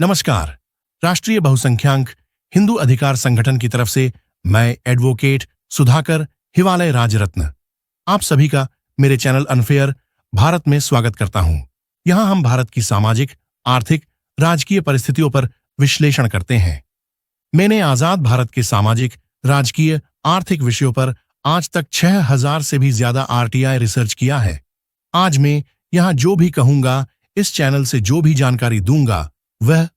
नमस्कार। राष्ट्रीय बहुसंख्यांक हिंदू अधिकार संगठन की तरफ से मैं एडवोकेट सुधाकर हिवालय राजरत्न आप सभी का मेरे चैनल अनफेयर भारत में स्वागत करता हूं। यहां हम भारत की सामाजिक, आर्थिक, राजकीय परिस्थितियों पर विश्लेषण करते हैं। मैंने आजाद भारत के सामाजिक, राजकीय, आर्थिक विषयों पर आज तक 6000 से भी ज्यादा आरटीआई रिसर्च किया है। आज मैं यहां जो भी कहूंगा, इस चैनल से जो भी जानकारी दूंगा, वह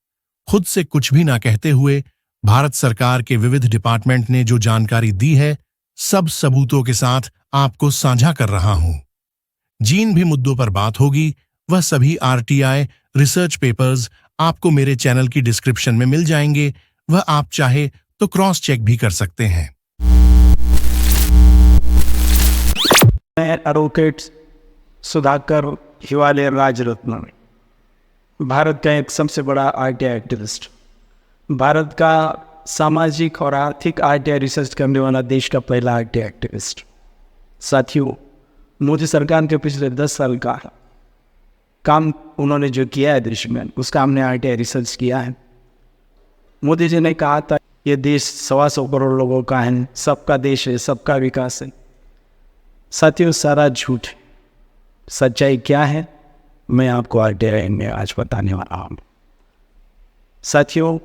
खुद से कुछ भी ना कहते हुए भारत सरकार के विविध डिपार्टमेंट ने जो जानकारी दी है, सब सबूतों के साथ आपको साझा कर रहा हूं। जिन भी मुद्दों पर बात होगी, वह सभी आरटीआई रिसर्च पेपर्स आपको मेरे चैनल की डिस्क्रिप्शन में मिल जाएंगे। वह आप चाहे तो क्रॉस चेक भी कर सकते हैं। मैं एडवोकेट सुधाकर हिवालय राजरत्न, भारत का एक सबसे बड़ा आरटीआई एक्टिविस्ट, भारत का सामाजिक और आर्थिक आरटीआई रिसर्च करने वाला देश का पहला आरटीआई एक्टिविस्ट। साथियों, मोदी सरकार के पिछले 10 साल का काम उन्होंने जो किया है देश में, उसका हमने आरटीआई रिसर्च किया है। मोदी जी ने कहा था ये देश 125 करोड़ लोगों का है, सबका देश है, सबका विकास है। साथियों, सारा झूठ है। सच्चाई क्या है, मैं आपको आरटीआई में आज बताने वाला हूँ। साथियों,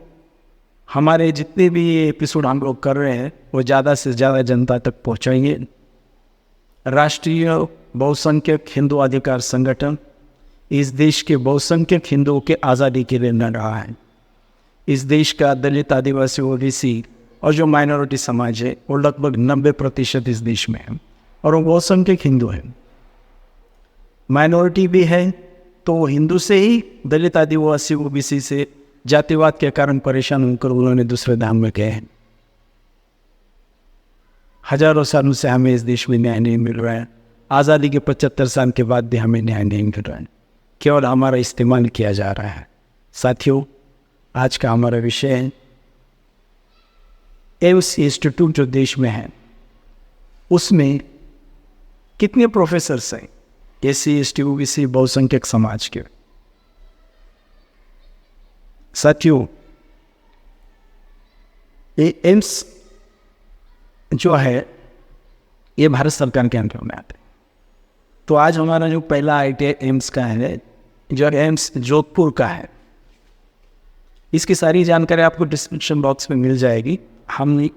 हमारे जितने भी एपिसोड हम लोग कर रहे हैं, वो ज़्यादा से ज़्यादा जनता तक पहुँचाएंगे। राष्ट्रीय बहुसंख्यक हिंदू अधिकार संगठन इस देश के बहुसंख्यक हिंदुओं के आज़ादी के लिए लड़ रहा है। इस देश का दलित, आदिवासी, ओबीसी और जो माइनॉरिटी समाज है, वो लगभग 90% इस देश में है और वो बहुसंख्यक हिंदू हैं। माइनॉरिटी भी है तो वो हिंदू से ही, दलित, आदिवासी, ओबीसी से जातिवाद के कारण परेशान होकर उन्होंने दूसरे धाम में गए हैं। हजारों सालों से हमें इस देश में न्याय नहीं मिल रहा है। आज़ादी के 75 साल के बाद भी हमें न्याय नहीं मिल रहा है, केवल हमारा इस्तेमाल किया जा रहा है। साथियों, आज का हमारा विषय है एम्स इंस्टीट्यूट जो देश में है, उसमें कितने प्रोफेसर्स हैं एससी, एसटी, ओबीसी, बहुसंख्यक समाज के। साथियों, ये एम्स जो है, ये भारत सरकार के अंदर में आता है। तो आज हमारा जो पहला आईटीआई एम्स का है, जो एम्स जोधपुर का है, इसकी सारी जानकारी आपको डिस्क्रिप्शन बॉक्स में मिल जाएगी। हम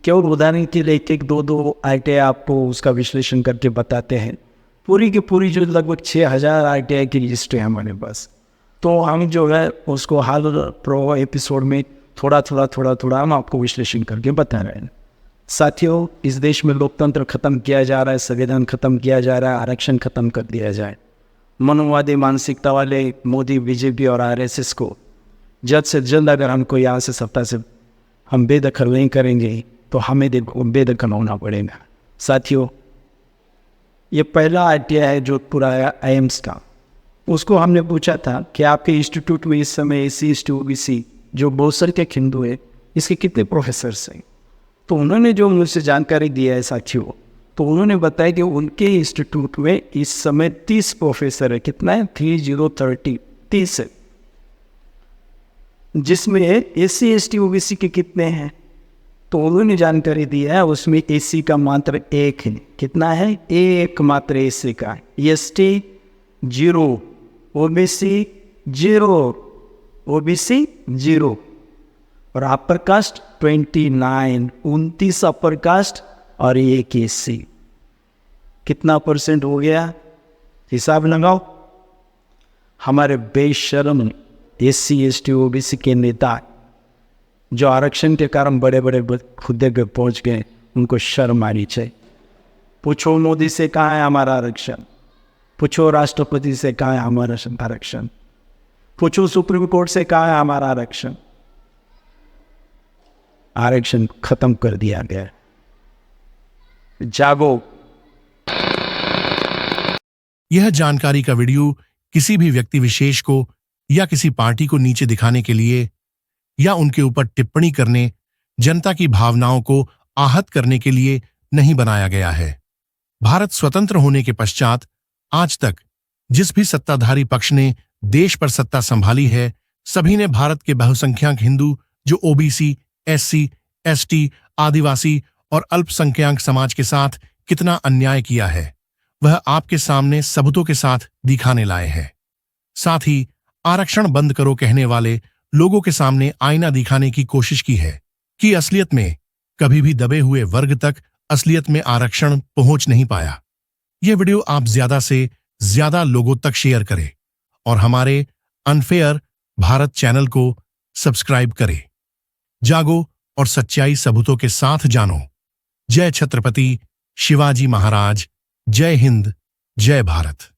केवल उदाहरण के लिए एक दो आईटीआई आपको उसका विश्लेषण करके बताते हैं। पूरी की पूरी जो लगभग 6000 आरटीआई की लिस्ट है हमारे पास, तो हम जो है उसको हाल प्रो एपिसोड में थोड़ा हम आपको विश्लेषण करके बता रहे हैं। साथियों, इस देश में लोकतंत्र खत्म किया जा रहा है, संविधान खत्म किया जा रहा है, आरक्षण खत्म कर दिया जाए। मनोवादी मानसिकता वाले मोदी, बीजेपी और आरएसएस को जल्द से जल्द अगर हमको यहाँ से सत्ता से हम बेदखल नहीं करेंगे तो हमें बेदखल होना पड़ेगा। साथियों, ये पहला आरटीआई है जोधपुर एम्स का। उसको हमने पूछा था कि आपके इंस्टीट्यूट में इस समय एससी, एसटी, ओबीसी जो बहुसंख्यक हिंदू है, इसके कितने प्रोफेसर्स हैं। तो उन्होंने जो मुझसे जानकारी दिया है साथियों, तो उन्होंने बताया कि उनके इंस्टीट्यूट में इस समय 30 प्रोफेसर है। कितना है? 30 है, जिसमें एससी, एसटी, ओबीसी के कितने हैं, तो उन्होंने जानकारी दी है उसमें एससी का मात्र 1 है। कितना है? 1 मात्र एससी का। एसटी 0, ओबीसी 0 और अपर कास्ट 29 अपर कास्ट और 1 एससी। कितना परसेंट हो गया? हिसाब लगाओ। हमारे बेशर्म एससी, एसटी, ओबीसी के नेता जो आरक्षण के कारण बड़े बड़े खुदे पे पहुंच गए, उनको शर्म आनी चाहिए। पूछो मोदी से कहाँ है हमारा आरक्षण, पूछो राष्ट्रपति से कहाँ है हमारा आरक्षण, पूछो सुप्रीम कोर्ट से कहाँ है हमारा आरक्षण। आरक्षण खत्म कर दिया गया। जागो। यह जानकारी का वीडियो किसी भी व्यक्ति विशेष को या किसी पार्टी को नीचे दिखाने के लिए या उनके ऊपर टिप्पणी करने, जनता की भावनाओं को आहत करने के लिए नहीं बनाया गया है। भारत स्वतंत्र होने के पश्चात आज तक जिस भी सत्ताधारी पक्ष ने देश पर सत्ता संभाली है, सभी ने भारत के बहुसंख्यक हिंदू जो ओबीसी, एससी, एसटी, आदिवासी और अल्पसंख्यक समाज के साथ कितना अन्याय किया है वह आपके सामने सबूतों के साथ दिखाने लाए हैं। साथ ही आरक्षण बंद करो कहने वाले लोगों के सामने आईना दिखाने की कोशिश की है कि असलियत में कभी भी दबे हुए वर्ग तक असलियत में आरक्षण पहुंच नहीं पाया। यह वीडियो आप ज्यादा से ज्यादा लोगों तक शेयर करें और हमारे अनफेयर भारत चैनल को सब्सक्राइब करें। जागो और सच्चाई सबूतों के साथ जानो। जय छत्रपति शिवाजी महाराज। जय हिंद। जय भारत।